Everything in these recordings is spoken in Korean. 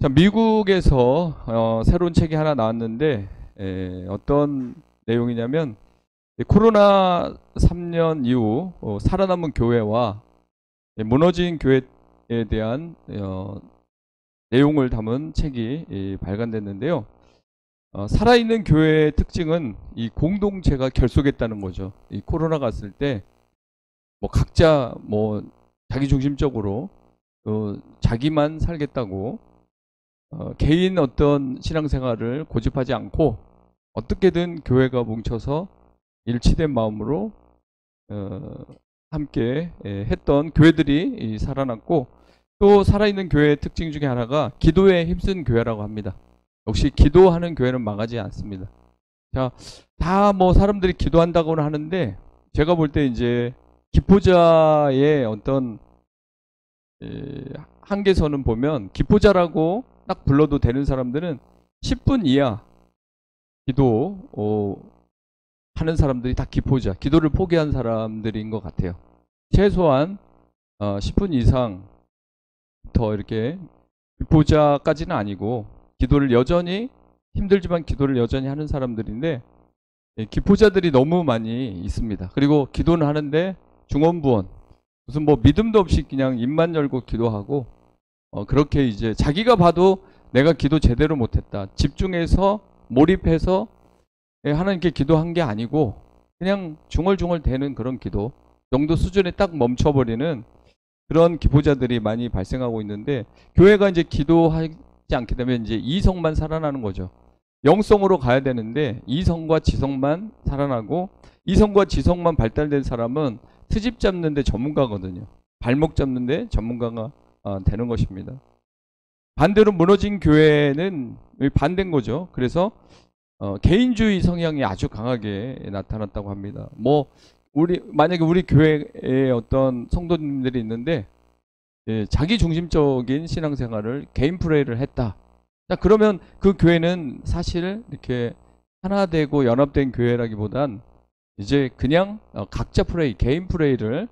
자, 미국에서 새로운 책이 하나 나왔는데 어떤 내용이냐면 코로나 3년 이후 살아남은 교회와 무너진 교회에 대한 내용을 담은 책이 발간됐는데요. 살아있는 교회의 특징은 이 공동체가 결속했다는 거죠. 이 코로나가 왔을 때 뭐 각자 뭐 자기중심적으로 자기만 살겠다고 개인 어떤 신앙생활을 고집하지 않고 어떻게든 교회가 뭉쳐서 일치된 마음으로 함께 했던 교회들이 살아났고, 또 살아있는 교회의 특징 중에 하나가 기도에 힘쓴 교회라고 합니다. 역시 기도하는 교회는 망하지 않습니다. 자, 다 뭐 사람들이 기도한다고는 하는데 제가 볼 때 이제 기포자의 어떤 한계선은 보면, 기포자라고 딱 불러도 되는 사람들은 10분 이하 기도 하는 사람들이 다 기포자, 기도를 포기한 사람들인 것 같아요. 최소한 10분 이상 더 이렇게 기포자까지는 아니고 기도를 여전히 힘들지만 기도를 여전히 하는 사람들인데, 기포자들이 너무 많이 있습니다. 그리고 기도는 하는데 중언부언, 무슨 뭐 믿음도 없이 그냥 입만 열고 기도하고 그렇게 이제 자기가 봐도 내가 기도 제대로 못했다, 집중해서 몰입해서 하나님께 기도한 게 아니고 그냥 중얼중얼 대는 그런 기도 정도 수준에 딱 멈춰버리는 그런 기포자들이 많이 발생하고 있는데, 교회가 이제 기도하지 않게 되면 이제 이성만 살아나는 거죠. 영성으로 가야 되는데 이성과 지성만 살아나고, 이성과 지성만 발달된 사람은 트집 잡는 데 전문가거든요. 발목 잡는 데 전문가가 되는 것입니다. 반대로 무너진 교회는 반대인 거죠. 그래서 개인주의 성향이 아주 강하게 나타났다고 합니다. 뭐 만약에 우리 교회에 어떤 성도님들이 있는데 자기 중심적인 신앙생활을 개인 프레이를 했다. 자, 그러면 그 교회는 사실 이렇게 하나 되고 연합된 교회라기보단 이제 그냥 각자 프레이, 개인 프레이를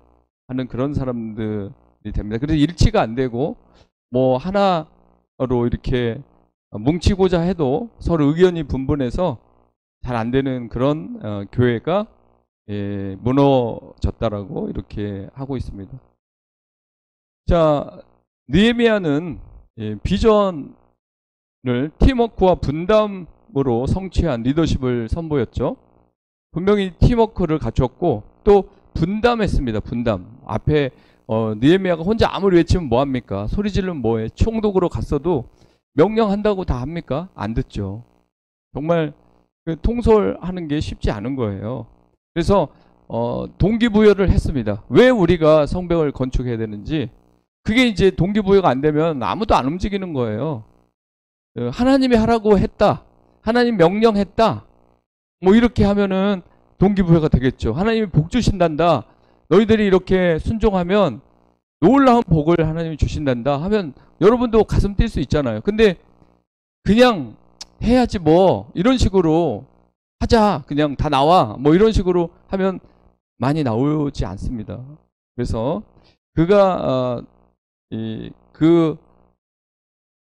하는 그런 사람들이 됩니다. 그래서 일치가 안 되고 뭐 하나로 이렇게 뭉치고자 해도 서로 의견이 분분해서 잘 안 되는 그런 교회가 무너졌다라고 이렇게 하고 있습니다. 자, 느헤미야는 비전을 팀워크와 분담으로 성취한 리더십을 선보였죠. 분명히 팀워크를 갖췄고 또 분담했습니다. 분담. 앞에 느헤미야가 혼자 아무리 외치면 뭐합니까? 소리 지르면 뭐해? 총독으로 갔어도 명령한다고 다 합니까? 안 듣죠. 정말 통솔하는 게 쉽지 않은 거예요. 그래서 동기부여를 했습니다. 왜 우리가 성벽을 건축해야 되는지. 그게 이제 동기부여가 안 되면 아무도 안 움직이는 거예요. 하나님이 하라고 했다, 하나님 명령했다, 뭐 이렇게 하면은 동기부여가 되겠죠. 하나님이 복 주신단다, 너희들이 이렇게 순종하면 놀라운 복을 하나님이 주신단다 하면 여러분도 가슴 뛸 수 있잖아요. 근데 그냥 해야지 뭐 이런 식으로 하자, 그냥 다 나와 뭐 이런 식으로 하면 많이 나오지 않습니다. 그래서 그가 그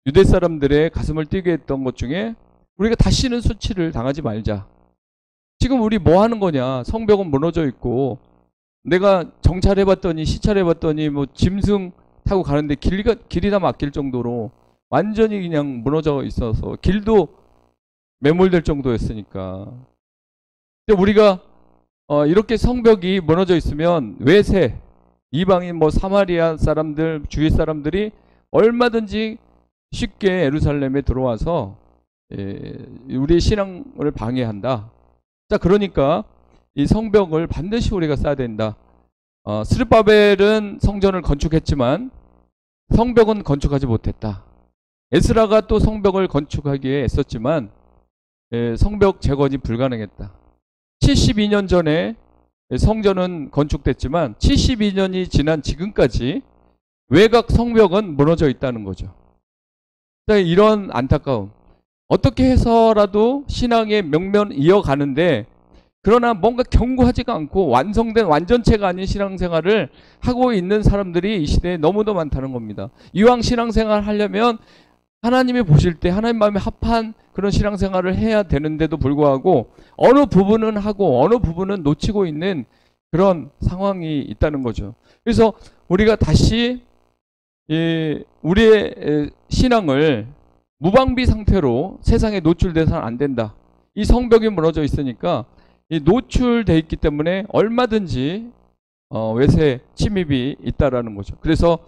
유대 사람들의 가슴을 뛰게 했던 것 중에, 우리가 다시는 수치를 당하지 말자. 지금 우리 뭐 하는 거냐? 성벽은 무너져 있고 내가 정찰해봤더니, 시찰해봤더니 뭐 짐승 타고 가는데 길이 다 막힐 정도로 완전히 그냥 무너져 있어서 길도 매몰될 정도였으니까. 근데 우리가 이렇게 성벽이 무너져 있으면 외세, 이방인 뭐 사마리아 사람들, 주위 사람들이 얼마든지 쉽게 예루살렘에 들어와서 우리의 신앙을 방해한다. 자, 그러니까 이 성벽을 반드시 우리가 쌓아야 된다. 스룹바벨은 성전을 건축했지만 성벽은 건축하지 못했다. 에스라가 또 성벽을 건축하기에 애썼지만 성벽 재건이 불가능했다. 72년 전에 성전은 건축됐지만 72년이 지난 지금까지 외곽 성벽은 무너져 있다는 거죠. 이런 안타까움. 어떻게 해서라도 신앙의 명면 이어가는데, 그러나 뭔가 견고하지가 않고 완성된 완전체가 아닌 신앙생활을 하고 있는 사람들이 이 시대에 너무도 많다는 겁니다. 이왕 신앙생활 하려면 하나님이 보실 때 하나님 마음에 합한 그런 신앙생활을 해야 되는데도 불구하고 어느 부분은 하고 어느 부분은 놓치고 있는 그런 상황이 있다는 거죠. 그래서 우리가 다시 우리의 신앙을 무방비 상태로 세상에 노출돼서는 안 된다. 이 성벽이 무너져 있으니까 노출돼 있기 때문에 얼마든지 외세 침입이 있다라는 거죠. 그래서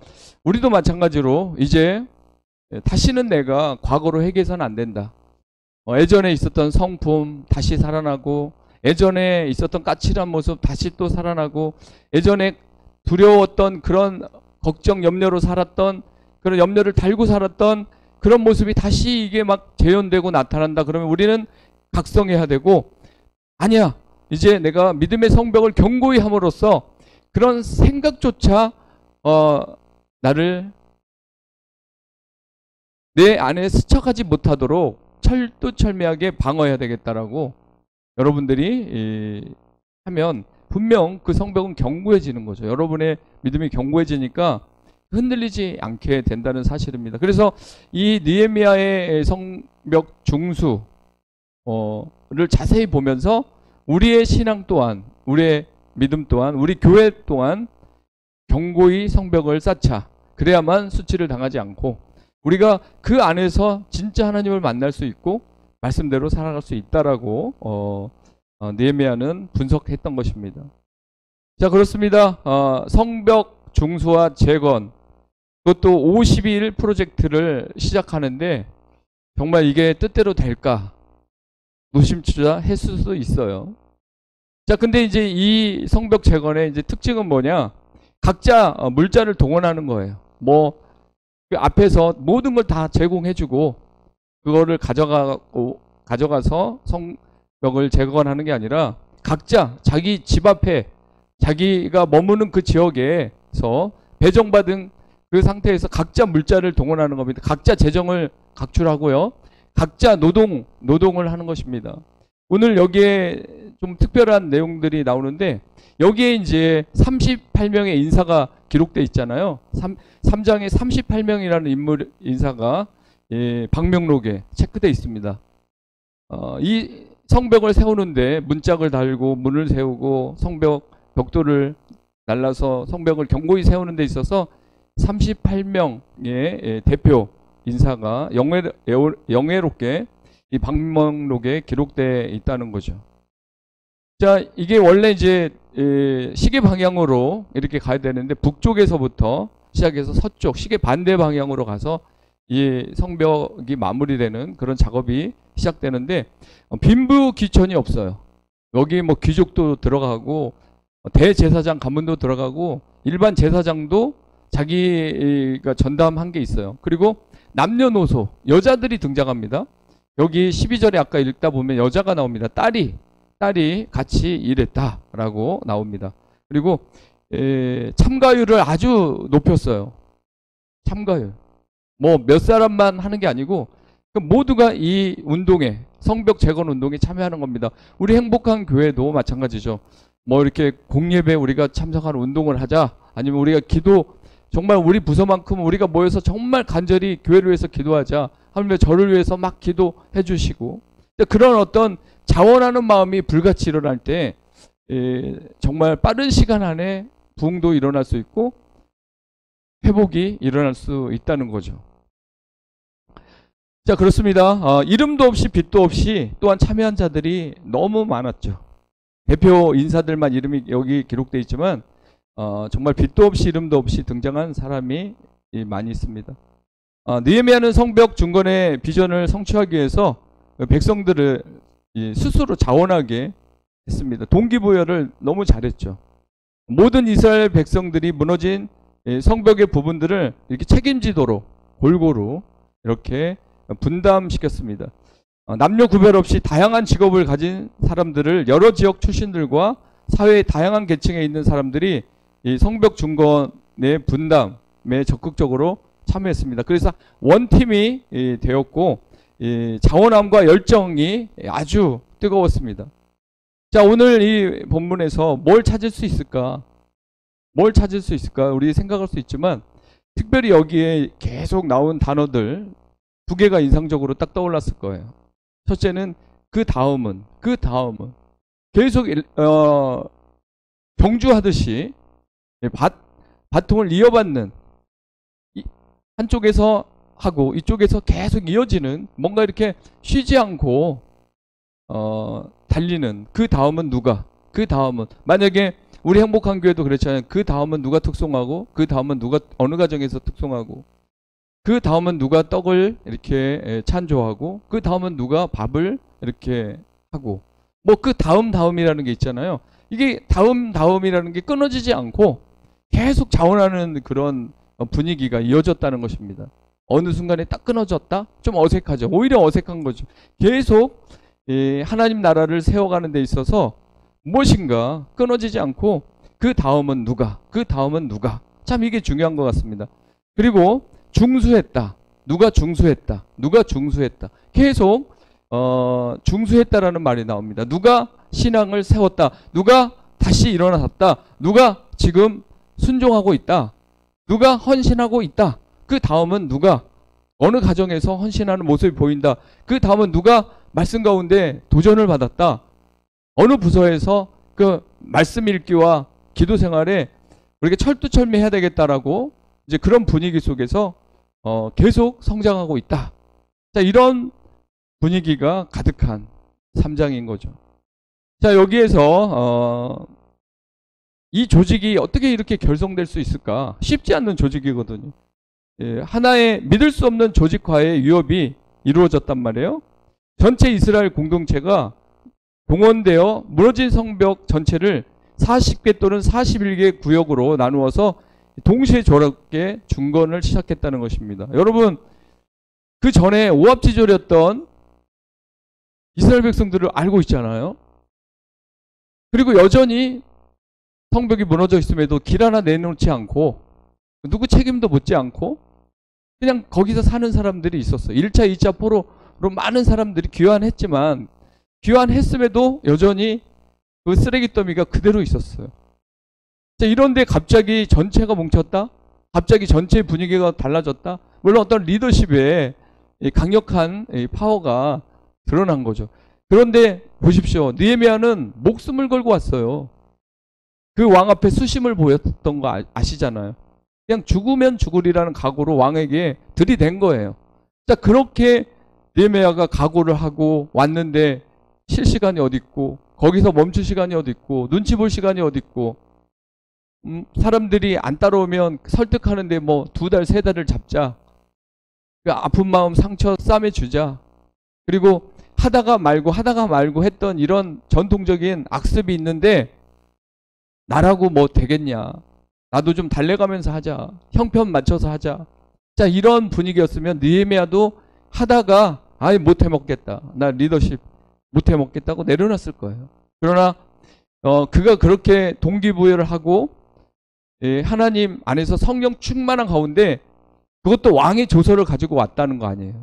우리도 마찬가지로 이제 다시는 내가 과거로 회귀해서는 안 된다. 예전에 있었던 성품 다시 살아나고, 예전에 있었던 까칠한 모습 다시 또 살아나고, 예전에 두려웠던 그런 걱정 염려로 살았던 그런 염려를 달고 살았던 그런 모습이 다시 이게 막 재현되고 나타난다. 그러면 우리는 각성해야 되고, 아니야, 이제 내가 믿음의 성벽을 견고히 함으로써 그런 생각조차 나를 내 안에 스쳐가지 못하도록 철두철미하게 방어해야 되겠다라고 여러분들이 하면 분명 그 성벽은 견고해지는 거죠. 여러분의 믿음이 견고해지니까 흔들리지 않게 된다는 사실입니다. 그래서 이 느헤미야의 성벽 중수를 자세히 보면서 우리의 신앙 또한, 우리의 믿음 또한, 우리 교회 또한 견고히 성벽을 쌓자. 그래야만 수치를 당하지 않고 우리가 그 안에서 진짜 하나님을 만날 수 있고 말씀대로 살아갈 수 있다라고 느헤미야는 분석했던 것입니다. 자, 그렇습니다. 성벽 중수와 재건, 그것도 52일 프로젝트를 시작하는데 정말 이게 뜻대로 될까 노심초사 했을 수도 있어요. 자, 근데 이제 이 성벽 재건의 이제 특징은 뭐냐? 각자 물자를 동원하는 거예요. 뭐 그 앞에서 모든 걸 다 제공해주고 그거를 가져가서 성벽을 재건하는 게 아니라 각자 자기 집 앞에 자기가 머무는 그 지역에서 배정받은 그 상태에서 각자 물자를 동원하는 겁니다. 각자 재정을 각출하고요. 각자 노동을 하는 것입니다. 오늘 여기에 좀 특별한 내용들이 나오는데 여기에 이제 38명의 인사가 기록되어 있잖아요. 3장에 38명이라는 인사가 방명록에 체크되어 있습니다. 이 성벽을 세우는데 문짝을 달고 문을 세우고 벽돌을 날라서 성벽을 견고히 세우는 데 있어서 38명의 대표 인사가 영예롭게 이 방명록에 기록되어 있다는 거죠. 자, 이게 원래 이제 시계 방향으로 이렇게 가야 되는데 북쪽에서부터 시작해서 서쪽 시계 반대 방향으로 가서 이 성벽이 마무리되는 그런 작업이 시작되는데 빈부 귀천이 없어요. 여기 뭐 귀족도 들어가고 대제사장 가문도 들어가고 일반 제사장도 자기가 전담한 게 있어요. 그리고 남녀노소 여자들이 등장합니다. 여기 12절에 아까 읽다 보면 여자가 나옵니다. 딸이 같이 일했다라고 나옵니다. 그리고 참가율을 아주 높였어요. 참가율. 뭐 몇 사람만 하는 게 아니고 모두가 이 운동에, 성벽 재건 운동에 참여하는 겁니다. 우리 행복한 교회도 마찬가지죠. 뭐 이렇게 공예배 우리가 참석하는 운동을 하자, 아니면 우리가 정말 우리 부서만큼 우리가 모여서 정말 간절히 교회를 위해서 기도하자 하면 저를 위해서 막 기도해 주시고, 그런 어떤 자원하는 마음이 불같이 일어날 때 정말 빠른 시간 안에 부흥도 일어날 수 있고 회복이 일어날 수 있다는 거죠. 자, 그렇습니다. 이름도 없이 빛도 없이 또한 참여한 자들이 너무 많았죠. 대표 인사들만 이름이 여기 기록되어 있지만 정말 빛도 없이 이름도 없이 등장한 사람이 많이 있습니다. 느헤미야는 성벽 중건의 비전을 성취하기 위해서 백성들을 스스로 자원하게 했습니다. 동기부여를 너무 잘했죠. 모든 이스라엘 백성들이 무너진 성벽의 부분들을 이렇게 책임지도록 골고루 이렇게 분담시켰습니다. 남녀 구별 없이 다양한 직업을 가진 사람들을, 여러 지역 출신들과 사회의 다양한 계층에 있는 사람들이 이 성벽 중건의 분담에 적극적으로 참여했습니다. 그래서 원팀이 되었고 자원함과 열정이 아주 뜨거웠습니다. 자, 오늘 이 본문에서 뭘 찾을 수 있을까? 우리 생각할 수 있지만 특별히 여기에 계속 나온 단어들 두 개가 인상적으로 딱 떠올랐을 거예요. 첫째는 그 다음은 계속 경주하듯이 바통을 이어받는, 한쪽에서 하고 이쪽에서 계속 이어지는, 뭔가 이렇게 쉬지 않고 달리는. 그 다음은 누가? 그 다음은, 만약에 우리 행복한 교회도 그렇잖아요. 그 다음은 누가 특송하고, 그 다음은 누가 어느 가정에서 특송하고, 그 다음은 누가 떡을 이렇게 찬조하고, 그 다음은 누가 밥을 이렇게 하고, 뭐 그 다음이라는 게 있잖아요. 이게 다음이라는 게 끊어지지 않고 계속 자원하는 그런 분위기가 이어졌다는 것입니다. 어느 순간에 딱 끊어졌다? 좀 어색하죠. 오히려 어색한 거죠. 계속 하나님 나라를 세워가는 데 있어서 무엇인가 끊어지지 않고, 그 다음은 누가? 그 다음은 누가? 참 이게 중요한 것 같습니다. 그리고 중수했다. 누가 중수했다. 누가 중수했다. 계속 중수했다라는 말이 나옵니다. 누가 신앙을 세웠다. 누가 다시 일어났다. 누가 지금 순종하고 있다. 누가 헌신하고 있다. 그 다음은 누가 어느 가정에서 헌신하는 모습이 보인다. 그 다음은 누가 말씀 가운데 도전을 받았다. 어느 부서에서 그 말씀 읽기와 기도 생활에 우리가 철두철미해야 되겠다라고 이제 그런 분위기 속에서 계속 성장하고 있다. 자, 이런 분위기가 가득한 3장인 거죠. 자, 여기에서 이 조직이 어떻게 이렇게 결성될 수 있을까? 쉽지 않는 조직이거든요. 하나의 믿을 수 없는 조직화의 위협이 이루어졌단 말이에요. 전체 이스라엘 공동체가 동원되어 무너진 성벽 전체를 40개 또는 41개 구역으로 나누어서 동시에 저렇게 중건을 시작했다는 것입니다. 여러분, 그 전에 오합지졸이었던 이스라엘 백성들을 알고 있잖아요. 그리고 여전히 성벽이 무너져 있음에도 길 하나 내놓지 않고, 누구 책임도 묻지 않고 그냥 거기서 사는 사람들이 있었어요. 1차, 2차 포로로 많은 사람들이 귀환했지만, 귀환했음에도 여전히 그 쓰레기 더미가 그대로 있었어요. 자, 이런데 갑자기 전체가 뭉쳤다? 갑자기 전체의 분위기가 달라졌다? 물론 어떤 리더십의 강력한 파워가 드러난 거죠. 그런데 보십시오. 느헤미야는 목숨을 걸고 왔어요. 그 왕 앞에 수심을 보였던 거 아시잖아요. 그냥 죽으면 죽으리라는 각오로 왕에게 들이댄 거예요. 자, 그렇게 느헤미야가 각오를 하고 왔는데 쉴 시간이 어디 있고, 거기서 멈출 시간이 어디 있고, 눈치 볼 시간이 어디 있고, 사람들이 안 따라오면 설득하는데 뭐 2달, 3달을 잡자. 그 아픈 마음 상처 싸매주자. 그리고 하다가 말고 했던 이런 전통적인 악습이 있는데, 나라고 뭐 되겠냐. 나도 좀 달래가면서 하자. 형편 맞춰서 하자. 자, 이런 분위기였으면 느헤미야도 하다가 아예 못해 먹겠다. 나 리더십 못해 먹겠다고 내려놨을 거예요. 그러나 그가 그렇게 동기부여를 하고 하나님 안에서 성령 충만한 가운데, 그것도 왕의 조서를 가지고 왔다는 거 아니에요.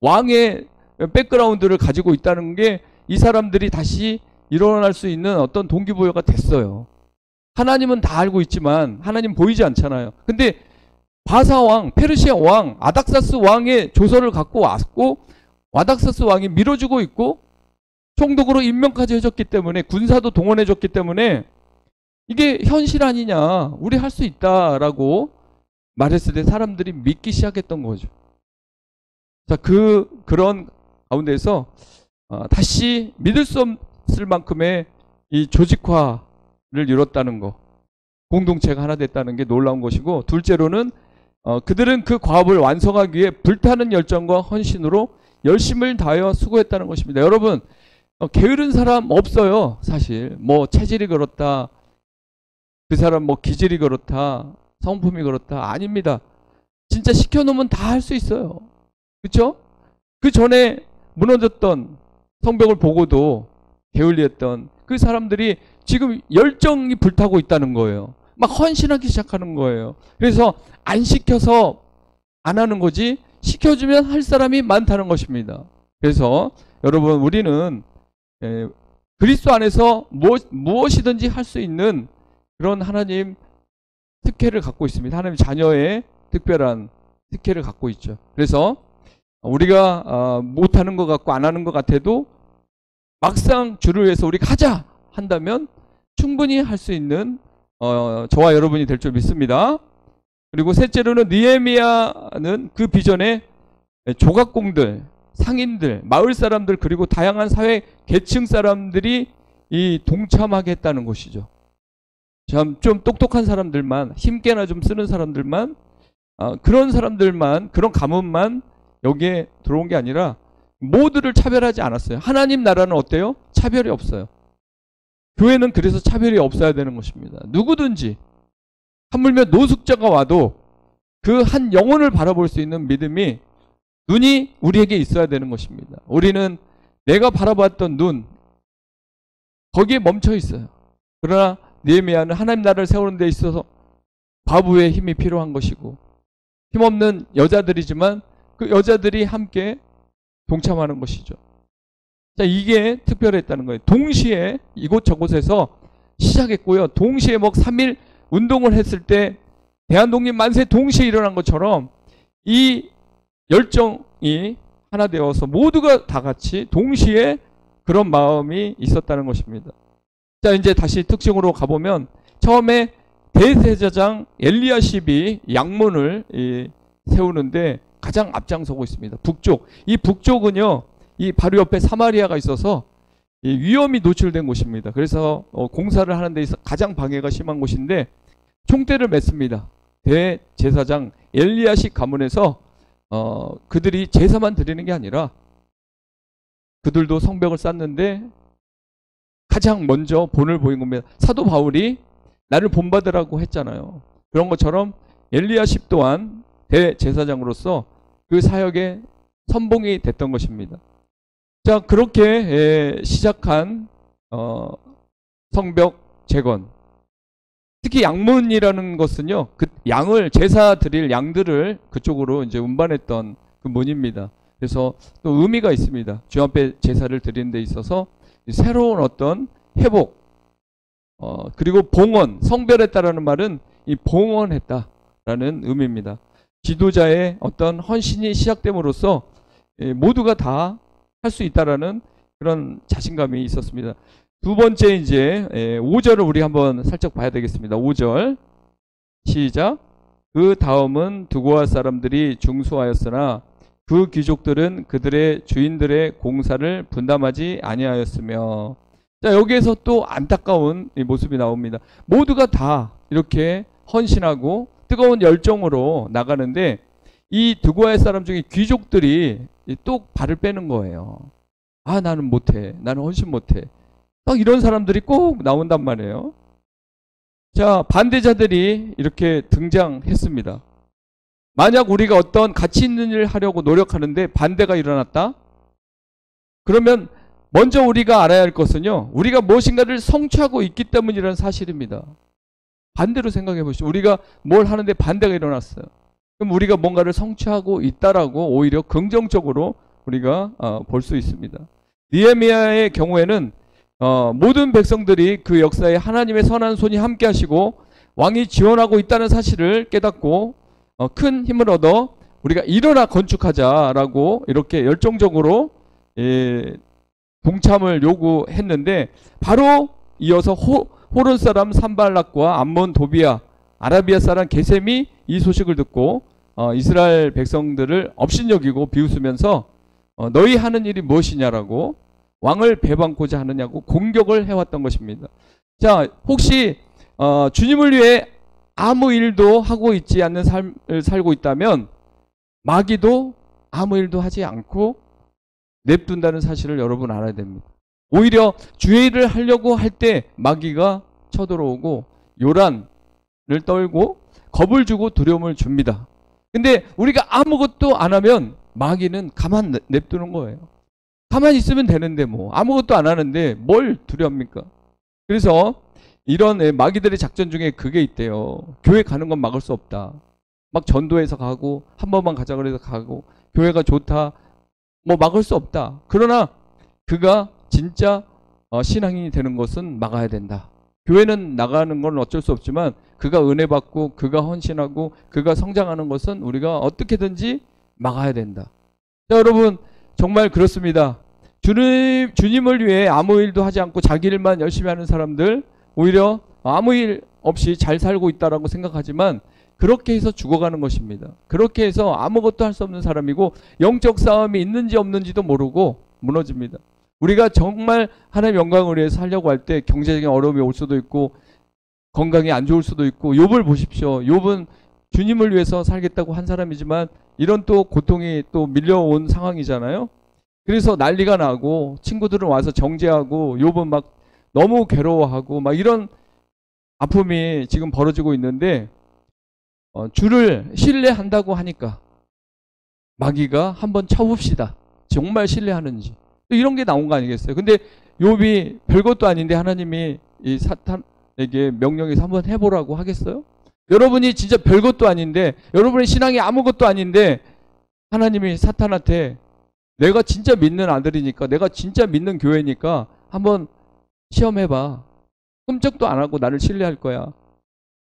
왕의 백그라운드를 가지고 있다는 게 이 사람들이 다시 일어날 수 있는 어떤 동기부여가 됐어요. 하나님은 다 알고 있지만 하나님 보이지 않잖아요. 근데 바사왕, 페르시아 왕, 아닥사스 왕의 조서를 갖고 왔고, 아닥사스 왕이 밀어주고 있고 총독으로 임명까지 해줬기 때문에, 군사도 동원해줬기 때문에 이게 현실 아니냐, 우리 할 수 있다라고 말했을 때 사람들이 믿기 시작했던 거죠. 자, 그런 가운데서 다시 믿을 수 없을 만큼의 이 조직화를 이뤘다는 거, 공동체가 하나 됐다는 게 놀라운 것이고, 둘째로는 그들은 그 과업을 완성하기 위해 불타는 열정과 헌신으로 열심을 다하여 수고했다는 것입니다. 여러분, 게으른 사람 없어요. 사실 뭐 체질이 그렇다, 그 사람 뭐 기질이 그렇다, 성품이 그렇다, 아닙니다. 진짜 시켜놓으면 다 할 수 있어요. 그렇죠? 그 전에 무너졌던 성벽을 보고도 게을리했던 그 사람들이 지금 열정이 불타고 있다는 거예요. 막 헌신하기 시작하는 거예요. 그래서 안 시켜서 안 하는 거지, 시켜주면 할 사람이 많다는 것입니다. 그래서 여러분, 우리는 그리스도 안에서 무엇이든지 할 수 있는 그런 하나님 특혜를 갖고 있습니다. 하나님 자녀의 특별한 특혜를 갖고 있죠. 그래서 우리가 못하는 것 같고 안 하는 것 같아도 막상 주를 위해서 우리가 하자 한다면 충분히 할 수 있는 저와 여러분이 될 줄 믿습니다. 그리고 셋째로는 느헤미야는 그 비전에 조각공들, 상인들, 마을 사람들 그리고 다양한 사회 계층 사람들이 이 동참하겠다는 것이죠. 참 좀 똑똑한 사람들만, 힘께나 좀 쓰는 사람들만, 그런 사람들만, 그런 가문만 여기에 들어온 게 아니라 모두를 차별하지 않았어요. 하나님 나라는 어때요? 차별이 없어요. 교회는 그래서 차별이 없어야 되는 것입니다. 누구든지 하물며 노숙자가 와도 그 한 영혼을 바라볼 수 있는 믿음이 눈이 우리에게 있어야 되는 것입니다. 우리는 내가 바라봤던 눈 거기에 멈춰 있어요. 그러나 느헤미야는 하나님 나라를 세우는 데 있어서 과부의 힘이 필요한 것이고 힘없는 여자들이지만 그 여자들이 함께 동참하는 것이죠. 자, 이게 특별했다는 거예요. 동시에 이곳저곳에서 시작했고요. 동시에 3일 운동을 했을 때 대한독립 만세 동시에 일어난 것처럼 이 열정이 하나 되어서 모두가 다 같이 동시에 그런 마음이 있었다는 것입니다. 자, 이제 다시 특징으로 가보면 처음에 대제사장 엘리야십이 양문을 세우는데 가장 앞장서고 있습니다. 북쪽. 이 북쪽은요, 이 바로 옆에 사마리아가 있어서 위험이 노출된 곳입니다. 그래서 공사를 하는 데 있어 가장 방해가 심한 곳인데 총대를 맺습니다. 대제사장 엘리야십 가문에서 그들이 제사만 드리는 게 아니라 그들도 성벽을 쌓는데 가장 먼저 본을 보인 겁니다. 사도 바울이 나를 본받으라고 했잖아요. 그런 것처럼 엘리야십 또한 대제사장으로서 그 사역에 선봉이 됐던 것입니다. 자, 그렇게 시작한 성벽 재건. 특히 양문이라는 것은요, 그 양을 제사 드릴 양들을 그쪽으로 이제 운반했던 그 문입니다. 그래서 또 의미가 있습니다. 주 앞에 제사를 드리는 데 있어서 새로운 어떤 회복, 그리고 봉헌, 성별했다라는 말은 이 봉헌했다라는 의미입니다. 지도자의 어떤 헌신이 시작됨으로써 모두가 다 할 수 있다라는 그런 자신감이 있었습니다. 두 번째 이제 5절을 우리 한번 살짝 봐야 되겠습니다. 5절 시작. 그 다음은 두고아 사람들이 중수하였으나 그 귀족들은 그들의 주인들의 공사를 분담하지 아니하였으며. 자, 여기에서 또 안타까운 모습이 나옵니다. 모두가 다 이렇게 헌신하고 뜨거운 열정으로 나가는데 이 두고아의 사람 중에 귀족들이 또 발을 빼는 거예요. 아, 나는 못해. 나는 헌신 못해. 딱 이런 사람들이 꼭 나온단 말이에요. 자, 반대자들이 이렇게 등장했습니다. 만약 우리가 어떤 가치 있는 일을 하려고 노력하는데 반대가 일어났다? 그러면 먼저 우리가 알아야 할 것은요, 우리가 무엇인가를 성취하고 있기 때문이라는 사실입니다. 반대로 생각해 보시죠. 우리가 뭘 하는데 반대가 일어났어요. 그럼 우리가 뭔가를 성취하고 있다라고 오히려 긍정적으로 우리가 볼 수 있습니다. 느헤미야의 경우에는 모든 백성들이 그 역사에 하나님의 선한 손이 함께 하시고 왕이 지원하고 있다는 사실을 깨닫고 큰 힘을 얻어 우리가 일어나 건축하자라고 이렇게 열정적으로 동참을 요구했는데 바로 이어서 호론 사람 산발락과 암몬 도비아 아라비아 사람 게셈이 이 소식을 듣고 이스라엘 백성들을 업신여기고 비웃으면서 너희 하는 일이 무엇이냐라고 왕을 배반코자 하느냐고 공격을 해왔던 것입니다. 자, 혹시 주님을 위해 아무 일도 하고 있지 않는 삶을 살고 있다면 마귀도 아무 일도 하지 않고 냅둔다는 사실을 여러분 알아야 됩니다. 오히려 주의 일을 하려고 할 때 마귀가 쳐들어오고 요란을 떨고 겁을 주고 두려움을 줍니다. 근데 우리가 아무것도 안 하면 마귀는 가만 냅두는 거예요. 가만히 있으면 되는데 뭐 아무것도 안 하는데 뭘 두려웁니까? 그래서 이런 마귀들의 작전 중에 그게 있대요. 교회 가는 건 막을 수 없다. 막 전도해서 가고 한 번만 가자 그래서 가고 교회가 좋다. 뭐 막을 수 없다. 그러나 그가 진짜 신앙인이 되는 것은 막아야 된다. 교회는 나가는 건 어쩔 수 없지만 그가 은혜 받고 그가 헌신하고 그가 성장하는 것은 우리가 어떻게든지 막아야 된다. 자, 여러분, 정말 그렇습니다. 주님을 위해 아무 일도 하지 않고 자기 일만 열심히 하는 사람들, 오히려 아무 일 없이 잘 살고 있다라고 생각하지만 그렇게 해서 죽어가는 것입니다. 그렇게 해서 아무것도 할 수 없는 사람이고 영적 싸움이 있는지 없는지도 모르고 무너집니다. 우리가 정말 하나님의 영광을 위해서 하려고 할 때 경제적인 어려움이 올 수도 있고 건강이 안 좋을 수도 있고, 욥을 보십시오. 욥은 주님을 위해서 살겠다고 한 사람이지만 이런 또 고통이 또 밀려온 상황이잖아요. 그래서 난리가 나고 친구들은 와서 정죄하고 욥은 막 너무 괴로워하고 막 이런 아픔이 지금 벌어지고 있는데, 주를 신뢰한다고 하니까 마귀가 한번 쳐봅시다. 정말 신뢰하는지. 또 이런 게 나온 거 아니겠어요? 근데 욥이 별것도 아닌데 하나님이 이 사탄에게 명령해서 한번 해보라고 하겠어요? 여러분이 진짜 별것도 아닌데, 여러분의 신앙이 아무것도 아닌데 하나님이 사탄한테 내가 진짜 믿는 아들이니까, 내가 진짜 믿는 교회니까 한번 시험해봐. 끔찍도 안 하고 나를 신뢰할 거야.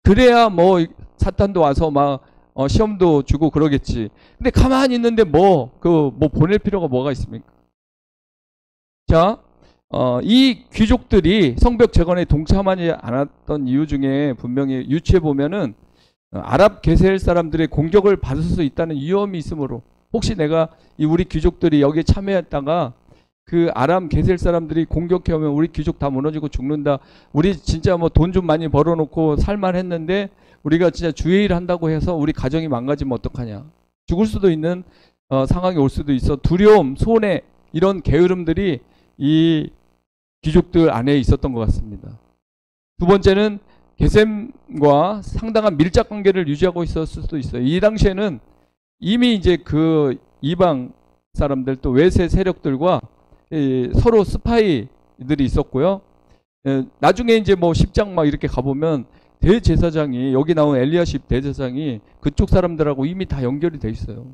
그래야 뭐 사탄도 와서 막 시험도 주고 그러겠지. 근데 가만히 있는데 뭐 보낼 필요가 뭐가 있습니까? 자, 이 귀족들이 성벽 재건에 동참하지 않았던 이유 중에 분명히 유추해 보면은 아랍 게셀 사람들의 공격을 받을 수 있다는 위험이 있으므로, 혹시 내가 우리 귀족들이 여기에 참여했다가 그 아람 게셀 사람들이 공격해 오면 우리 귀족 다 무너지고 죽는다. 우리 진짜 뭐 돈 좀 많이 벌어놓고 살만했는데 우리가 진짜 주의를 한다고 해서 우리 가정이 망가지면 어떡하냐. 죽을 수도 있는 상황이 올 수도 있어. 두려움, 손해, 이런 게으름들이 이 귀족들 안에 있었던 것 같습니다. 두 번째는 게셈과 상당한 밀착 관계를 유지하고 있었을 수도 있어요. 이 당시에는 이미 이제 그 이방 사람들 또 외세 세력들과 서로 스파이들이 있었고요. 나중에 이제 뭐 10장 막 이렇게 가보면 대제사장이, 여기 나온 엘리야십 대제사장이 그쪽 사람들하고 이미 다 연결이 돼 있어요.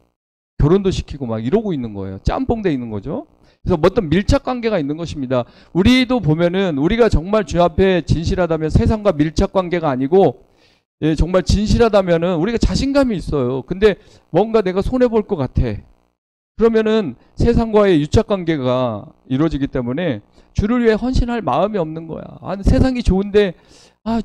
결혼도 시키고 막 이러고 있는 거예요. 짬뽕 돼 있는 거죠. 그래서 어떤 밀착 관계가 있는 것입니다. 우리도 보면은 우리가 정말 주 앞에 진실하다면 세상과 밀착 관계가 아니고, 정말 진실하다면은 우리가 자신감이 있어요. 근데 뭔가 내가 손해볼 것 같아. 그러면은 세상과의 유착 관계가 이루어지기 때문에 주를 위해 헌신할 마음이 없는 거야. 세상이 좋은데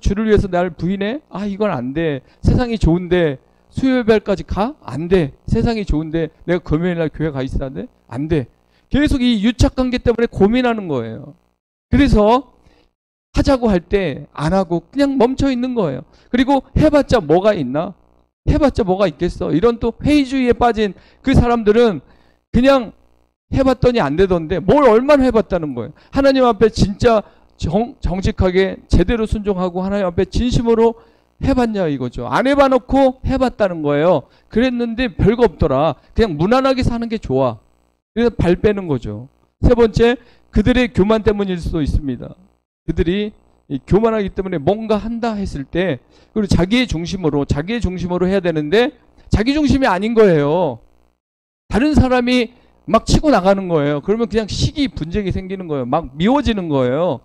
주를 위해서 나를 부인해? 이건 안 돼. 세상이 좋은데 수요예배까지 가? 안 돼. 세상이 좋은데 내가 금요일날 교회 가 있어야 돼? 안 돼. 계속 이 유착 관계 때문에 고민하는 거예요. 그래서 하자고 할 때 안 하고 그냥 멈춰 있는 거예요. 그리고 해봤자 뭐가 있나? 해봤자 뭐가 있겠어? 이런 또 회의주의에 빠진 그 사람들은 그냥 해봤더니 안 되던데 뭘 얼마나 해봤다는 거예요. 하나님 앞에 진짜 정직하게 제대로 순종하고 하나님 앞에 진심으로 해봤냐 이거죠. 안 해봐놓고 해봤다는 거예요. 그랬는데 별거 없더라. 그냥 무난하게 사는 게 좋아. 그래서 발 빼는 거죠. 세 번째, 그들의 교만 때문일 수도 있습니다. 그들이 교만하기 때문에 뭔가 한다 했을 때, 그리고 자기의 중심으로 해야 되는데 자기 중심이 아닌 거예요. 다른 사람이 막 치고 나가는 거예요. 그러면 그냥 시기 분쟁이 생기는 거예요. 막 미워지는 거예요.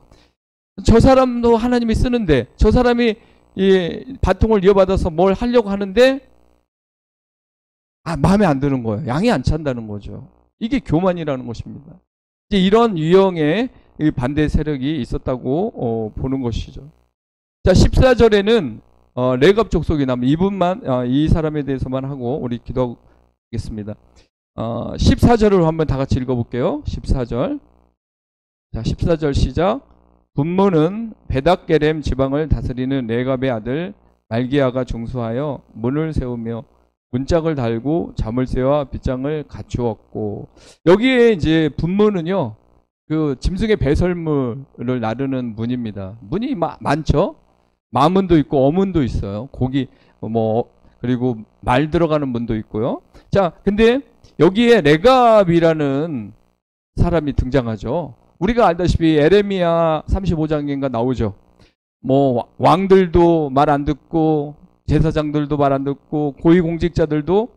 저 사람도 하나님이 쓰는데, 저 사람이 이 바통을 이어받아서 뭘 하려고 하는데 마음에 안 드는 거예요. 양이 안 찬다는 거죠. 이게 교만이라는 것입니다. 이제 이런 유형의 반대 세력이 있었다고 보는 것이죠. 자, 14절에는 레갑 족속이 나면 이분만, 이 사람에 대해서만 하고 우리 기도하겠습니다. 14절을 한번 다 같이 읽어볼게요. 14절. 자, 14절 시작. 분모는 베닥게렘 지방을 다스리는 레갑의 아들 말기야가 중수하여 문을 세우며 문짝을 달고 자물쇠와 빗장을 갖추었고, 여기에 이제 분모는요, 그 짐승의 배설물을 나르는 문입니다. 문이 많죠? 마문도 있고 어문도 있어요. 고기 그리고 말 들어가는 문도 있고요. 자, 근데 여기에 레갑이라는 사람이 등장하죠. 우리가 알다시피 에레미야 35장인가 나오죠. 왕들도 말 안 듣고 제사장들도 말 안 듣고 고위공직자들도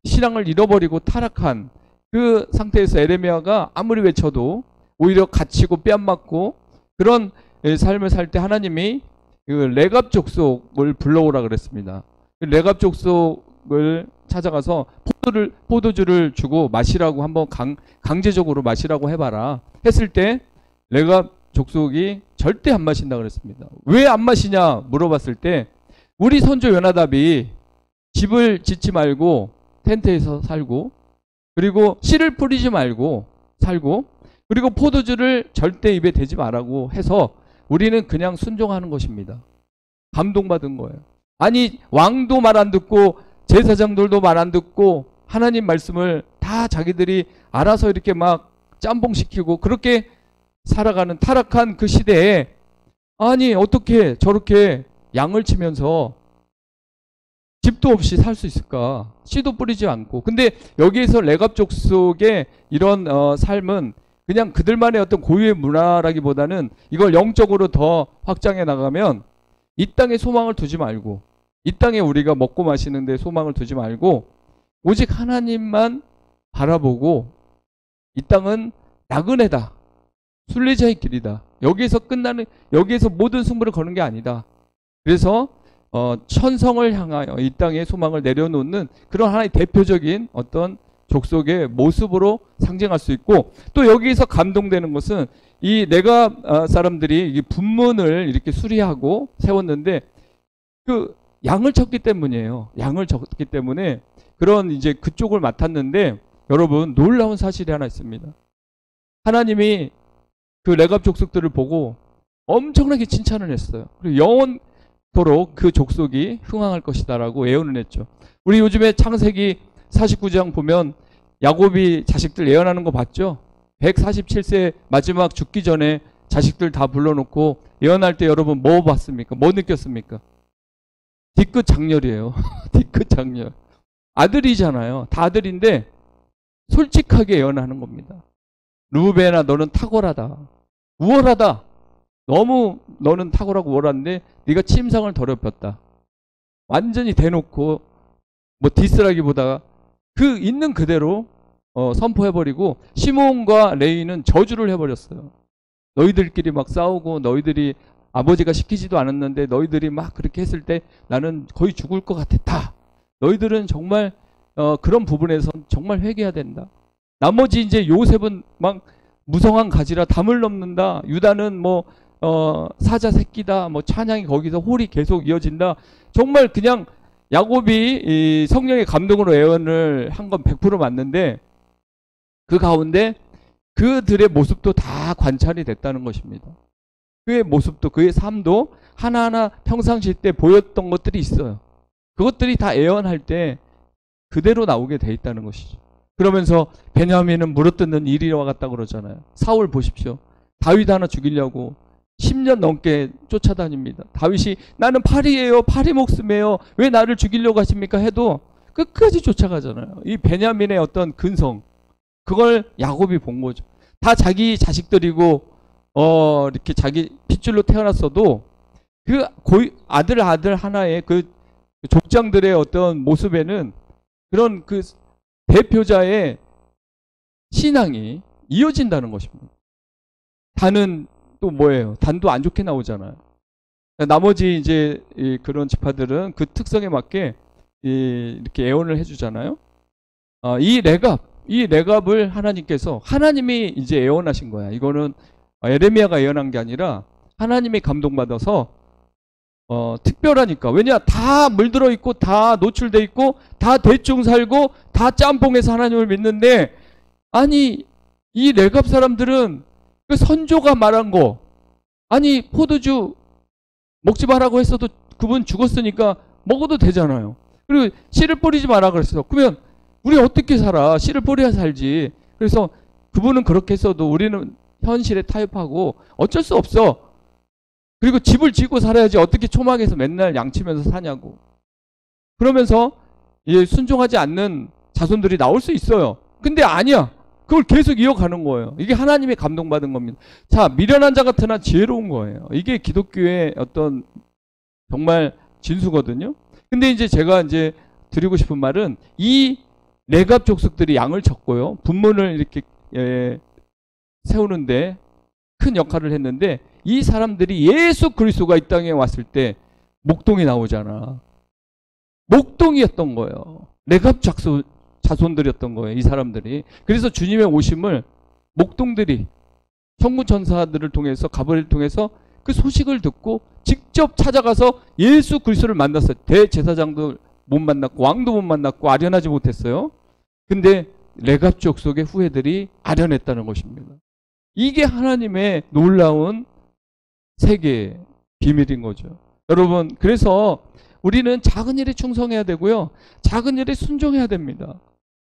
신앙을 잃어버리고 타락한 그 상태에서 에레미야가 아무리 외쳐도 오히려 갇히고 뺨맞고 그런 삶을 살 때 하나님이 그 레갑 족속을 불러오라 그랬습니다. 레갑 족속이 족속을 찾아가서 포도주를 주고 마시라고 한번 강제적으로 마시라고 해봐라 했을 때 레갑 족속이 절대 안 마신다 그랬습니다. 왜 안 마시냐 물어봤을 때 우리 선조 요나답이 집을 짓지 말고 텐트에서 살고, 그리고 씨를 뿌리지 말고 살고, 그리고 포도주를 절대 입에 대지 말라고 해서 우리는 그냥 순종하는 것입니다. 감동받은 거예요. 아니 왕도 말 안 듣고 제사장들도 말 안 듣고 하나님 말씀을 다 자기들이 알아서 이렇게 막 짬뽕시키고 그렇게 살아가는 타락한 그 시대에 아니 어떻게 저렇게 양을 치면서 집도 없이 살 수 있을까? 씨도 뿌리지 않고. 근데 여기에서 레갑 족속의 이런 삶은 그냥 그들만의 어떤 고유의 문화라기보다는 이걸 영적으로 더 확장해 나가면 이 땅에 소망을 두지 말고, 이 땅에 우리가 먹고 마시는데 소망을 두지 말고 오직 하나님만 바라보고, 이 땅은 나그네다, 순례자의 길이다, 여기에서 끝나는, 여기에서 모든 승부를 거는 게 아니다. 그래서 천성을 향하여 이 땅에 소망을 내려놓는 그런 하나의 대표적인 어떤 족속의 모습으로 상징할 수 있고, 또 여기에서 감동되는 것은 이 레갑 사람들이 이 분문을 이렇게 수리하고 세웠는데 그 양을 쳤기 때문이에요. 양을 쳤기 때문에 그런 이제 그쪽을 맡았는데, 여러분 놀라운 사실이 하나 있습니다. 하나님이 그 레갑 족속들을 보고 엄청나게 칭찬을 했어요. 그리고 영원토록 그 족속이 흥왕할 것이다라고 예언을 했죠. 우리 요즘에 창세기 49장 보면 야곱이 자식들 예언하는 거 봤죠? 147세 마지막 죽기 전에 자식들 다 불러놓고 예언할 때 여러분 뭐 봤습니까? 뭐 느꼈습니까? 뒤끝 장렬이에요. 뒤끝 장렬. 아들이잖아요. 다 아들인데 솔직하게 예언하는 겁니다. 루벤아 너는 탁월하다, 우월하다, 너무 너는 탁월하고 우월한데 네가 침상을 더럽혔다. 완전히 대놓고 뭐 디스라기보다 그 있는 그대로 선포해버리고, 시몬과 레위는 저주를 해버렸어요. 너희들끼리 막 싸우고 너희들이 아버지가 시키지도 않았는데 너희들이 막 그렇게 했을 때 나는 거의 죽을 것 같았다. 너희들은 정말 그런 부분에서 정말 회개해야 된다. 나머지 이제 요셉은 막 무성한 가지라 담을 넘는다. 유다는 뭐 사자 새끼다. 뭐 찬양이 거기서 홀이 계속 이어진다. 정말 그냥 야곱이 이 성령의 감동으로 예언을 한 건 100% 맞는데 그 가운데 그들의 모습도 다 관찰이 됐다는 것입니다. 그의 모습도 그의 삶도 하나하나 평상시 때 보였던 것들이 있어요. 그것들이 다 예언할 때 그대로 나오게 돼 있다는 것이죠. 그러면서 베냐민은 물어뜯는 이리와 같다 그러잖아요. 사울 보십시오. 다윗 하나 죽이려고 10년 넘게 쫓아다닙니다. 다윗이 나는 파리예요, 파리 목숨이에요, 왜 나를 죽이려고 하십니까 해도 끝까지 쫓아가잖아요. 이 베냐민의 어떤 근성, 그걸 야곱이 본 거죠. 다 자기 자식들이고 이렇게 자기 핏줄로 태어났어도 그 아들 하나의 그 족장들의 어떤 모습에는 그런 그 대표자의 신앙이 이어진다는 것입니다. 단은 또 뭐예요? 단도 안 좋게 나오잖아요. 나머지 이제 그런 지파들은 그 특성에 맞게 이렇게 예언을 해주잖아요. 이 레갑을 하나님이 이제 예언하신 거야. 이거는 에레미야가 예언한 게 아니라 하나님이 감동받아서 특별하니까. 왜냐? 다 물들어 있고 다 노출돼 있고 다 대충 살고 다 짬뽕해서 하나님을 믿는데, 아니 이 레갑 사람들은 그 선조가 말한 거, 아니 포도주 먹지 말라고 했어도 그분 죽었으니까 먹어도 되잖아요. 그리고 씨를 뿌리지 마라 그랬어. 그러면 우리 어떻게 살아? 씨를 뿌려야 살지. 그래서 그분은 그렇게 했어도 우리는 현실에 타협하고 어쩔 수 없어. 그리고 집을 짓고 살아야지 어떻게 초막에서 맨날 양치면서 사냐고. 그러면서 순종하지 않는 자손들이 나올 수 있어요. 근데 아니야. 그걸 계속 이어가는 거예요. 이게 하나님의 감동받은 겁니다. 자, 미련한 자 같으나 지혜로운 거예요. 이게 기독교의 어떤 정말 진수거든요. 근데 이제 제가 이제 드리고 싶은 말은 이 레갑 족속들이 양을 쳤고요. 분문을 이렇게 세우는데 큰 역할을 했는데, 이 사람들이 예수 그리스도가 이 땅에 왔을 때 목동이 나오잖아. 목동이었던 거예요. 레갑 자손들이었던 거예요. 이 사람들이. 그래서 주님의 오심을 목동들이 천군천사들을 통해서 가브리엘을 통해서 그 소식을 듣고 직접 찾아가서 예수 그리스도를 만났어요. 대제사장도 못 만났고 왕도 못 만났고 아련하지 못했어요. 근데 레갑 족속의 후예들이 아련했다는 것입니다. 이게 하나님의 놀라운 세계의 비밀인 거죠. 여러분, 그래서 우리는 작은 일에 충성해야 되고요. 작은 일에 순종해야 됩니다.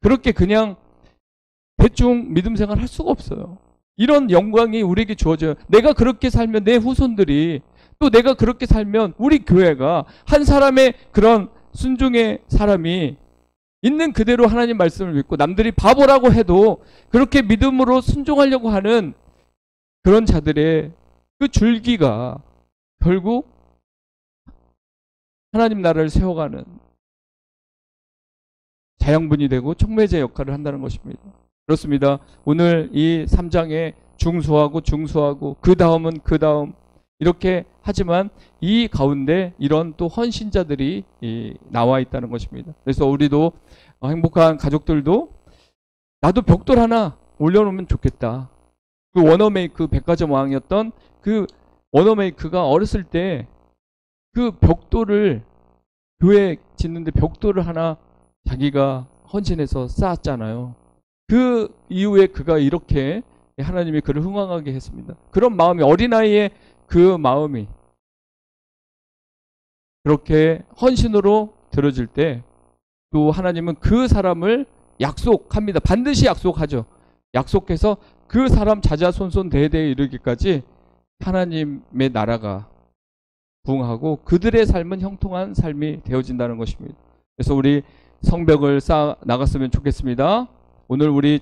그렇게 그냥 대충 믿음 생활 할 수가 없어요. 이런 영광이 우리에게 주어져요. 내가 그렇게 살면 내 후손들이, 또 내가 그렇게 살면 우리 교회가 한 사람의 그런 순종의 사람이 있는 그대로 하나님 말씀을 믿고 남들이 바보라고 해도 그렇게 믿음으로 순종하려고 하는 그런 자들의 그 줄기가 결국 하나님 나라를 세워가는 자양분이 되고 촉매제 역할을 한다는 것입니다. 그렇습니다. 오늘 이 3장에 중수하고 그 다음은 그 다음 이렇게 하지만 이 가운데 이런 또 헌신자들이 나와 있다는 것입니다. 그래서 우리도 행복한 가족들도 나도 벽돌 하나 올려놓으면 좋겠다. 그 워너메이크 백화점 왕이었던 그 워너메이크가 어렸을 때 그 벽돌을 교회 짓는데 벽돌을 하나 자기가 헌신해서 쌓았잖아요. 그 이후에 그가 이렇게 하나님이 그를 흥왕하게 했습니다. 그런 마음이, 어린아이의 그 마음이 그렇게 헌신으로 들어질 때 또 하나님은 그 사람을 약속합니다. 반드시 약속하죠. 약속해서 그 사람 자자손손 대대에 이르기까지 하나님의 나라가 부흥하고 그들의 삶은 형통한 삶이 되어진다는 것입니다. 그래서 우리 성벽을 쌓아 나갔으면 좋겠습니다. 오늘 우리